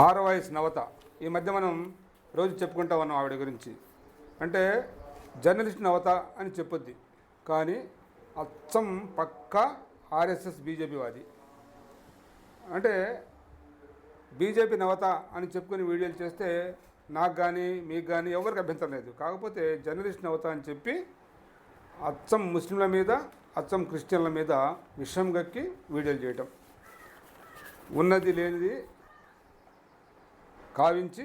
ఆరవాయిస్ నవత ఈ మధ్య మనం రోజు చెప్పుకుంటా ఉన్నాం ఆవిడ గురించి. అంటే జర్నలిస్ట్ నవత అని చెప్పొద్ది, కానీ అచ్చం పక్కా ఆర్ఎస్ఎస్ బీజేపీ వాది. అంటే బీజేపీ నవత అని చెప్పుకుని వీడియోలు చేస్తే నాకు కానీ మీకు కానీ ఎవరికి అభ్యంతరం లేదు. కాకపోతే జర్నలిస్ట్ నవత అని చెప్పి అచ్చం ముస్లింల మీద, అచ్చం క్రిస్టియన్ల మీద విషం గక్కి వీడియోలు చేయటం, ఉన్నది లేనిది కావించి,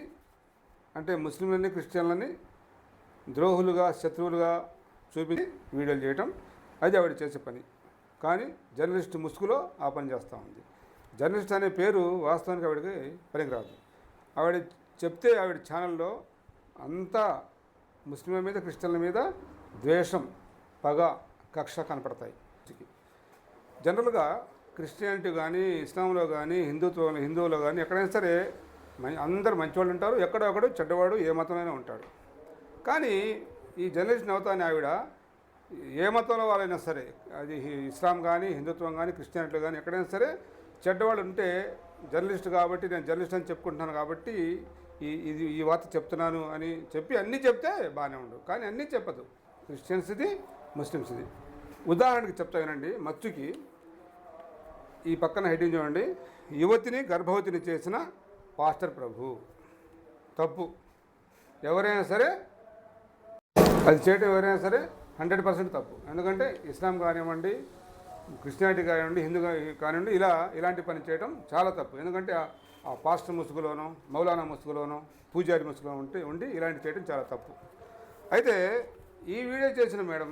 అంటే ముస్లింలని క్రిస్టియన్లని ద్రోహులుగా, శత్రువులుగా చూపించి వీడియోలు చేయటం, అది ఆవిడ చేసే పని. కానీ జర్నలిస్ట్ ముసుగులో ఆ పని చేస్తూ ఉంది. జర్నలిస్ట్ అనే పేరు వాస్తవానికి ఆవిడకి పనికిరాదు. ఆవిడ చెప్తే ఆవిడ ఛానల్లో అంతా ముస్లింల మీద, క్రిస్టియన్ల మీద ద్వేషం, పగ, కక్ష కనపడతాయి. జనరల్గా క్రిస్టియానిటీ కానీ, ఇస్లాంలో కానీ, హిందువులో కానీ ఎక్కడైనా సరే అందరు మంచివాళ్ళు ఉంటారు, ఎక్కడో ఒకడు చెడ్డవాడు ఏ మతంలోనే ఉంటాడు. కానీ ఈ జర్నలిస్ట్ నవత అని ఆవిడ ఏ మతంలో వాళ్ళైనా సరే, అది ఇస్లాం కానీ, హిందుత్వం కానీ, క్రిస్టియానిటీ కానీ ఎక్కడైనా సరే చెడ్డవాళ్ళు ఉంటే, జర్నలిస్ట్ కాబట్టి నేను జర్నలిస్ట్ అని చెప్పుకుంటున్నాను కాబట్టి ఈ వార్త చెప్తున్నాను అని చెప్పి అన్నీ చెప్తే బాగానే ఉండవు. కానీ అన్నీ చెప్పదు. క్రిస్టియన్స్ది, ముస్లిమ్స్ది. ఉదాహరణకి చెప్తా వినండి. మచ్చుకి ఈ పక్కన హెడ్డింగ్ చూడండి, యువతిని గర్భవతిని చేసిన పాస్టర్ ప్రభు. తప్పు. ఎవరైనా సరే అది చేయటం, ఎవరైనా సరే 100% తప్పు. ఎందుకంటే ఇస్లాం కానివ్వండి, క్రిస్టియానిటీ కానివ్వండి, హిందూ కానివ్వండి, ఇలాంటి పని చేయడం చాలా తప్పు. ఎందుకంటే ఆ పాస్టర్ ముసుగులోనో, మౌలానా ముసుగులోనో, పూజారి ముసుగులో ఉండి ఇలాంటి చేయడం చాలా తప్పు. అయితే ఈ వీడియో చేసిన మేడం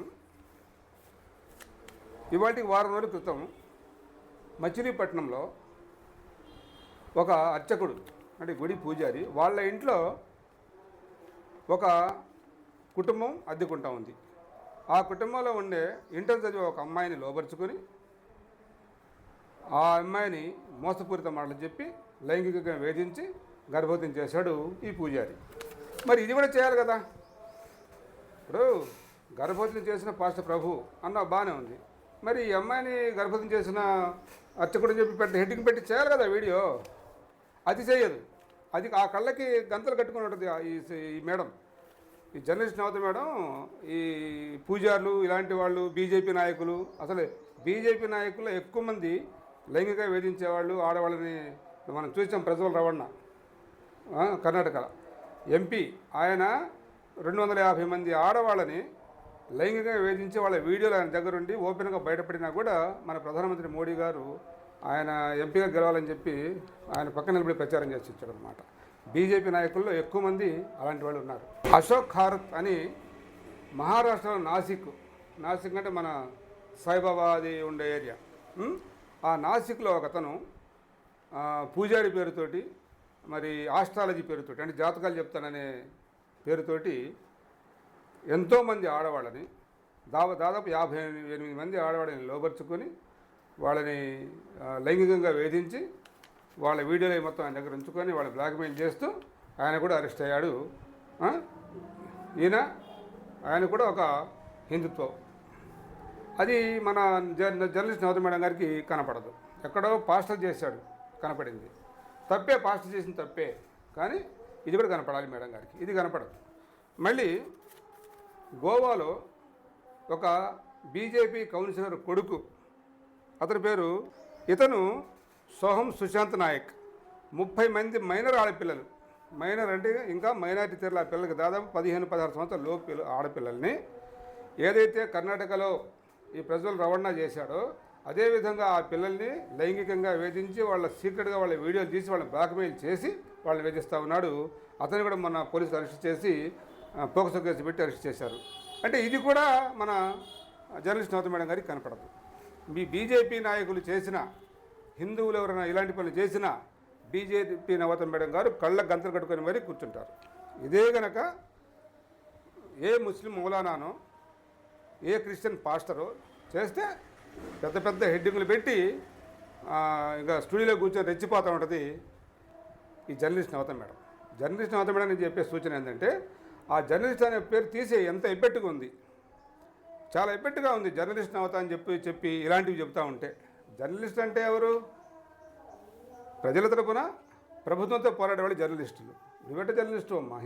ఇవాటికి వారం రోజుల క్రితం మచిలీపట్నంలో ఒక అర్చకుడు, అంటే గుడి పూజారి, వాళ్ళ ఇంట్లో ఒక కుటుంబం అద్దెకుంటా ఉంది. ఆ కుటుంబంలో ఉండే ఇంటర్ చదివే ఒక అమ్మాయిని లోబరుచుకొని ఆ అమ్మాయిని మోసపూరిత మాటలు చెప్పి లైంగికంగా వేధించి గర్భవతిని చేశాడు ఈ పూజారి. మరి ఇది కూడా చేయాలి కదా. ఇప్పుడు గర్భవతిని చేసిన పాస్టర్ ప్రభు అన్న బాగానే ఉంది. మరి ఈ అమ్మాయిని గర్భవతిని చేసిన అర్చకుడు చెప్పి హెడ్డింగ్ పెట్టి చేయాలి కదా వీడియో. అది చేయదు. అది ఆ కళ్ళకి గంతలు కట్టుకుని ఉంటుంది ఈ మేడం, ఈ జర్నలిస్ట్ నవత మేడం. ఈ పూజారులు ఇలాంటి వాళ్ళు, బీజేపీ నాయకులు, అసలు బీజేపీ నాయకులు ఎక్కువ మంది లైంగికంగా వేధించేవాళ్ళు, ఆడవాళ్ళని మనం చూసాం. ప్రజ్వల్ రవణ కర్ణాటక ఎంపీ, ఆయన 250 మంది ఆడవాళ్ళని లైంగికంగా వేధించి వాళ్ళ వీడియోలు ఆయన దగ్గర ఉండి ఓపెన్గా బయటపడినా కూడా మన ప్రధానమంత్రి మోడీ గారు ఆయన ఎంపీగా గెలవాలని చెప్పి ఆయన పక్కన నిలబడి ప్రచారం చేసి ఇచ్చాడు అనమాట. బీజేపీ నాయకుల్లో ఎక్కువ మంది అలాంటి వాళ్ళు ఉన్నారు. అశోక్ ఖారత్ అని మహారాష్ట్రలో నాసిక్ అంటే మన సాయిబాబా అది ఉండే ఏరియా. ఆ నాసిక్లో ఒక అతను పూజారి పేరుతోటి, మరి ఆస్ట్రాలజీ పేరుతోటి, అంటే జాతకాలు చెప్తాననే పేరుతోటి ఎంతోమంది ఆడవాళ్ళని, దాదాపు 58 మంది ఆడవాళ్ళని లోబర్చుకొని వాళ్ళని లైంగికంగా వేధించి వాళ్ళ వీడియోలు మొత్తం ఆయన దగ్గర ఉంచుకొని వాళ్ళు బ్లాక్మెయిల్ చేస్తూ ఆయన కూడా అరెస్ట్ అయ్యాడు. ఆయన కూడా ఒక హిందుత్వం. అది మన జర్నలిస్ట్ నవత మేడం గారికి కనపడదు. ఎక్కడో పాస్టర్ చేశాడు, కనపడింది. తప్పే, పాస్టర్ చేసిన తప్పే, కానీ ఇది కూడా కనపడాలి మేడం గారికి. ఇది కనపడదు. మళ్ళీ గోవాలో ఒక బీజేపీ కౌన్సిలర్ కొడుకు, అతని పేరు, ఇతను సోహం సుశాంత్ నాయక్, 30 మంది మైనర్ ఆడపిల్లలు, మైనర్ అంటే ఇంకా మైనారిటీ తీరుల పిల్లలకి దాదాపు 15-16 సంవత్సరాల లోపు ఆడపిల్లల్ని ఏదైతే కర్ణాటకలో ఈ ప్రజ్వల్ రవణ చేశాడో అదేవిధంగా ఆ పిల్లల్ని లైంగికంగా వేధించి వాళ్ళ సీక్రెట్గా వాళ్ళ వీడియోలు తీసి వాళ్ళని బ్లాక్మెయిల్ చేసి వాళ్ళని వేధిస్తూ ఉన్నాడు. అతను కూడా మన పోలీసులు అరెస్ట్ చేసి పోక్సో కేసు పెట్టి అరెస్ట్ చేశారు. అంటే ఇది కూడా మన జర్నలిస్ట్ నవత మేడం గారికి కనపడదు. మీ బీజేపీ నాయకులు చేసిన, హిందువులు ఎవరైనా ఇలాంటి పనులు చేసినా బీజేపీ నవత మేడం గారు కళ్ళ గంతలు కట్టుకొని మరీ కూర్చుంటారు. ఇదే గనక ఏ ముస్లిం మౌలానానో, ఏ క్రిస్టియన్ పాస్టరో చేస్తే పెద్ద పెద్ద హెడ్డింగులు పెట్టి ఇంకా స్టూడియోలో కూర్చొని రెచ్చిపోతూ ఉంటుంది ఈ జర్నలిస్ట్ నవత మేడం. జర్నలిస్ట్ నవత మేడం నేను చెప్పే సూచన ఏంటంటే, ఆ జర్నలిస్ట్ అనే పేరు తీసే ఎంత ఎఫెక్ట్గా ఉంది, చాలా ఎఫెక్ట్గా ఉంది జర్నలిస్ట్ నవత అని చెప్పి ఇలాంటివి చెప్తూ ఉంటే. జర్నలిస్ట్ అంటే ఎవరు? ప్రజల తరపున ప్రభుత్వంతో పోరాడేవాళ్ళు జర్నలిస్టులు. నువ్వెంట జర్నలిస్టు అమ్మా?